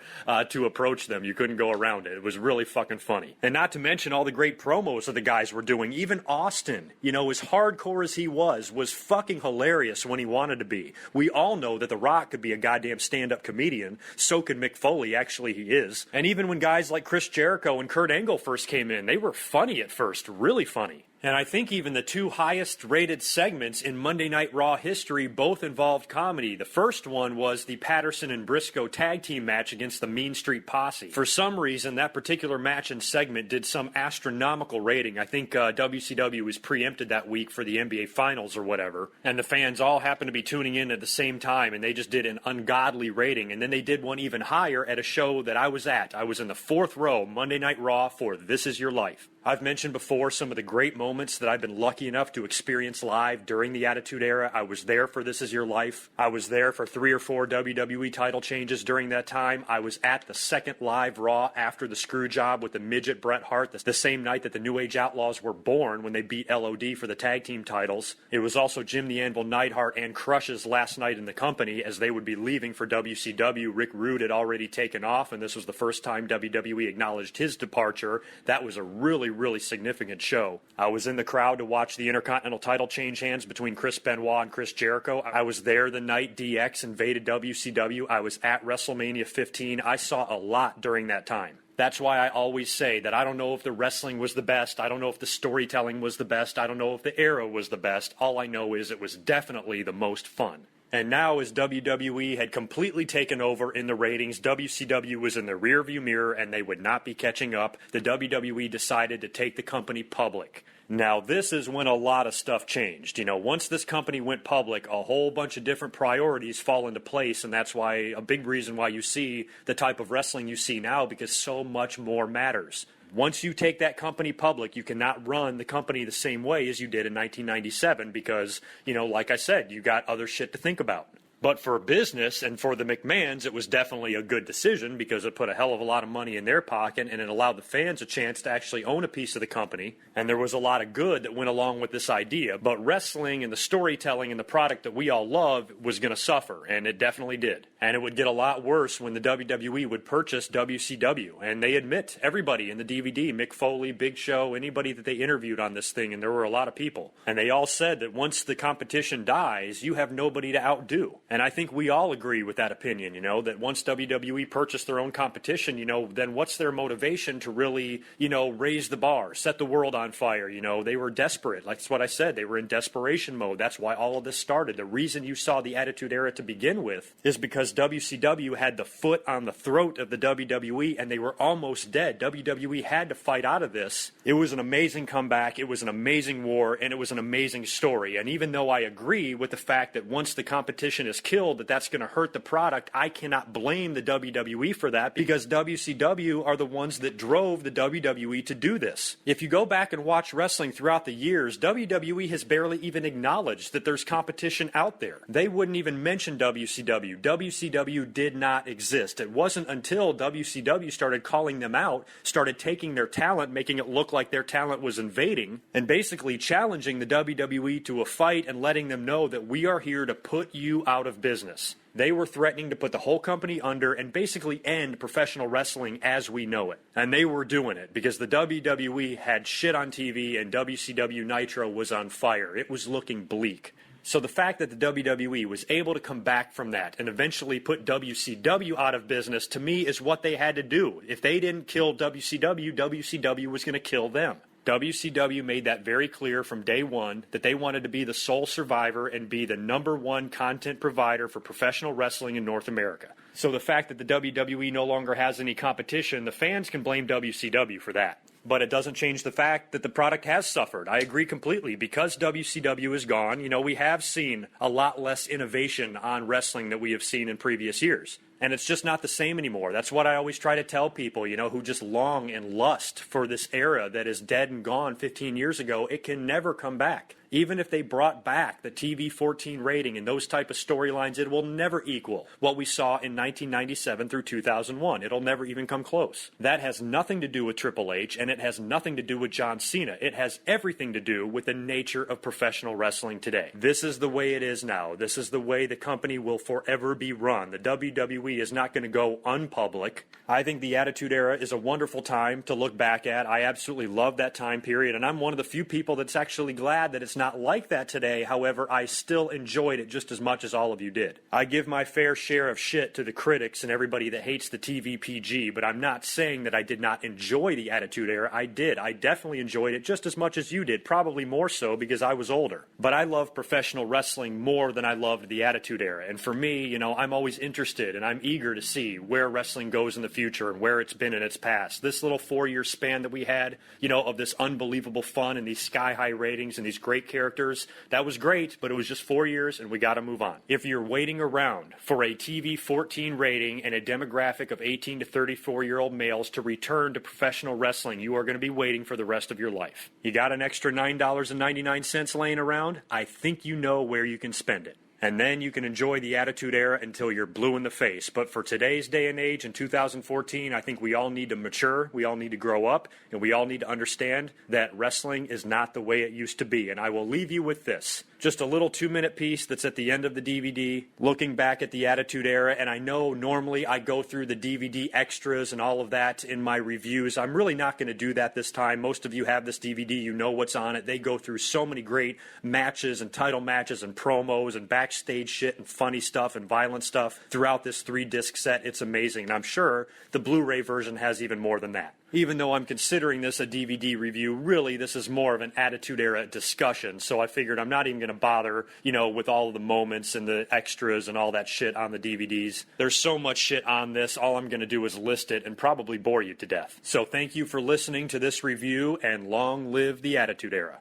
to approach them. You couldn't go around it. It was really fucking funny. And not to mention all the great promos that the guys were doing. Even Austin, as hardcore as he was fucking hilarious when he wanted to be. We all know that The Rock could be a goddamn stand-up comedian. So could Mick Foley. Actually, he is. And even when guys like Chris Jericho and Kurt Angle first came in, they were funny at first. Really funny. And I think even the two highest rated segments in Monday Night Raw history both involved comedy. The first one was the Patterson and Briscoe tag team match against the Mean Street Posse. For some reason, that particular match and segment did some astronomical rating. I think WCW was preempted that week for the NBA Finals or whatever. And the fans all happened to be tuning in at the same time, and they just did an ungodly rating. And then they did one even higher at a show that I was at. I was in the fourth row, Monday Night Raw, for This Is Your Life. I've mentioned before some of the great moments that I've been lucky enough to experience live during the Attitude Era. I was there for This Is Your Life. I was there for 3 or 4 WWE title changes during that time. I was at the second live Raw after the screw job with the midget Bret Hart, the same night that the New Age Outlaws were born when they beat LOD for the tag team titles. It was also Jim the Anvil Neidhart and Crush's last night in the company as they would be leaving for WCW. Rick Rude had already taken off, and this was the first time WWE acknowledged his departure. That was a really significant show. I was in the crowd to watch the Intercontinental title change hands between Chris Benoit and Chris Jericho. I was there the night DX invaded WCW. I was at WrestleMania 15. I saw a lot during that time. That's why I always say that I don't know if the wrestling was the best. I don't know if the storytelling was the best. I don't know if the era was the best. All I know is it was definitely the most fun. And now, as WWE had completely taken over in the ratings, WCW was in the rearview mirror and they would not be catching up. The WWE decided to take the company public. Now, this is when a lot of stuff changed. Once this company went public, a whole bunch of different priorities fall into place, and that's why a big reason why you see the type of wrestling you see now, because so much more matters. Once you take that company public, you cannot run the company the same way as you did in 1997 because, like I said, you got other shit to think about. But for business and for the McMahons, it was definitely a good decision because it put a hell of a lot of money in their pocket and it allowed the fans a chance to actually own a piece of the company. And there was a lot of good that went along with this idea. But wrestling and the storytelling and the product that we all love was going to suffer, and it definitely did. And it would get a lot worse when the WWE would purchase WCW. And they admit, everybody in the DVD, Mick Foley, Big Show, anybody that they interviewed on this thing, and there were a lot of people. And they all said that once the competition dies, you have nobody to outdo. And I think we all agree with that opinion, that once WWE purchased their own competition, then what's their motivation to really, raise the bar, set the world on fire? They were desperate. That's what I said. They were in desperation mode. That's why all of this started. The reason you saw the Attitude Era to begin with is because WCW had the foot on the throat of the WWE, and they were almost dead. WWE had to fight out of this. It was an amazing comeback. It was an amazing war, and it was an amazing story. And even though I agree with the fact that once the competition is killed, that's going to hurt the product, I cannot blame the WWE for that, because WCW are the ones that drove the WWE to do this. If you go back and watch wrestling throughout the years, WWE has barely even acknowledged that there's competition out there. They wouldn't even mention WCW. WCW did not exist. It wasn't until WCW started calling them out, started taking their talent, making it look like their talent was invading, and basically challenging the WWE to a fight and letting them know that we are here to put you out of business. They were threatening to put the whole company under and basically end professional wrestling as we know it. And they were doing it because the WWE had shit on TV and WCW Nitro was on fire. It was looking bleak. So the fact that the WWE was able to come back from that and eventually put WCW out of business, to me, is what they had to do. If they didn't kill WCW, WCW was going to kill them. WCW made that very clear from day one, that they wanted to be the sole survivor and be the #1 content provider for professional wrestling in North America. So the fact that the WWE no longer has any competition, the fans can blame WCW for that. But it doesn't change the fact that the product has suffered. I agree completely. Because WCW is gone, we have seen a lot less innovation on wrestling that we have seen in previous years. And it's just not the same anymore. That's what I always try to tell people, who just long and lust for this era that is dead and gone 15 years ago. It can never come back. Even if they brought back the TV-14 rating and those type of storylines, it will never equal what we saw in 1997 through 2001. It'll never even come close. That has nothing to do with Triple H, and it has nothing to do with John Cena. It has everything to do with the nature of professional wrestling today. This is the way it is now. This is the way the company will forever be run. The WWE is not going to go unpublic. I think the Attitude Era is a wonderful time to look back at. I absolutely love that time period, and I'm one of the few people that's actually glad that it's not like that today. However, I still enjoyed it just as much as all of you did. I give my fair share of shit to the critics and everybody that hates the TVPG, but I'm not saying that I did not enjoy the Attitude Era. I did. I definitely enjoyed it just as much as you did, probably more so because I was older. But I love professional wrestling more than I loved the Attitude Era. And for me, I'm always interested and I'm eager to see where wrestling goes in the future and where it's been in its past. This little 4-year span that we had, of this unbelievable fun and these sky-high ratings and these great characters, that was great, but it was just 4 years and we got to move on. If you're waiting around for a TV-14 rating and a demographic of 18 to 34-year-old males to return to professional wrestling, you are going to be waiting for the rest of your life. You got an extra $9.99 laying around? I think you know where you can spend it. And then you can enjoy the Attitude Era until you're blue in the face. But for today's day and age in 2014, I think we all need to mature, we all need to grow up, and we all need to understand that wrestling is not the way it used to be. And I will leave you with this. Just a little 2-minute piece that's at the end of the DVD, looking back at the Attitude Era. And I know normally I go through the DVD extras and all of that in my reviews. I'm really not going to do that this time. Most of you have this DVD, you know what's on it. They go through so many great matches and title matches and promos and backstage shit and funny stuff and violent stuff throughout this 3-disc set. It's amazing. And I'm sure the Blu-ray version has even more than that. Even though I'm considering this a DVD review, really this is more of an Attitude Era discussion. So I figured I'm not even going to bother, with all of the moments and the extras and all that shit on the DVDs. There's so much shit on this. All I'm going to do is list it and probably bore you to death. So thank you for listening to this review, and long live the Attitude Era.